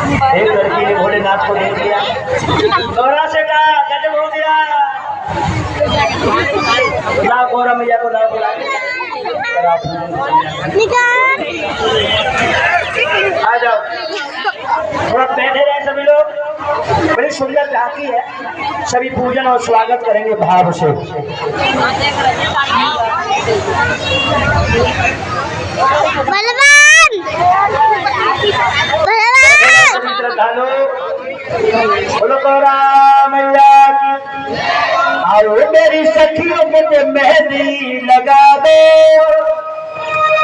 एक लड़की ने भोलेनाथ को देख लिया, गौरा से कहा गजब हो गया, ना गौरा मैया को ना बुला आ जाओ, थोड़ा बैठे रहे सभी लोग। बड़ी सुंदर झांकी है, सभी पूजन और स्वागत करेंगे भाव से। श्रद्धालु बोलो गौरा मैया की, आओ मेरी सखियों मुझे मेहंदी लगा दो।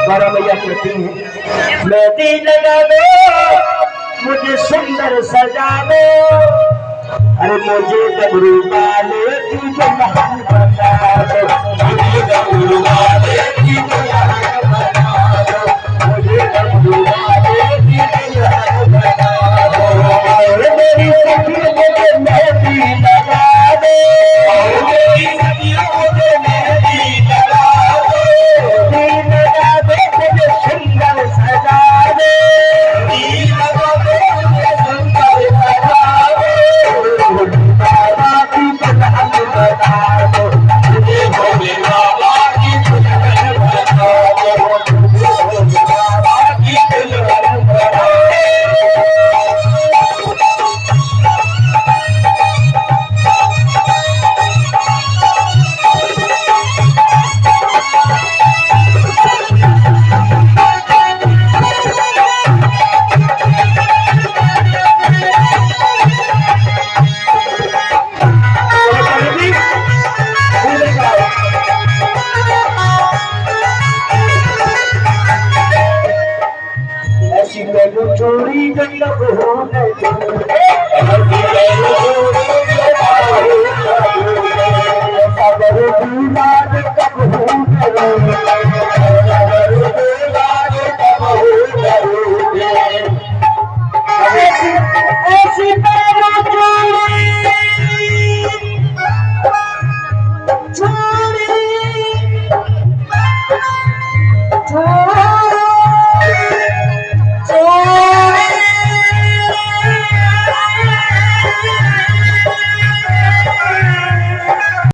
गौरा मैया कहती है मेहंदी लगा दो, मुझे सुंदर सजा दो। अरे मुझे डमरू वाले की दुल्हन बना दो, मुझे डमरू वाले की दुल्हन बना दो, मुझे डमरू वाले की दुल्हन बना दो। और मेरी सखी मुझे मेहंदी लगा दो, मेरी सखी मुझे मेहंदी लगा दो, मेहंदी लगा दो, मुझे सुंदर सजा दो, मेहंदी लगा दो, मुझे सुंदर सजा दो। बाबा की दुल्हन बना दो, मुझे भोले बाबा की दुल्हन बना दो, भोले बाबा की दुल्हन बना दो। ऐसी चोरी जब हो गई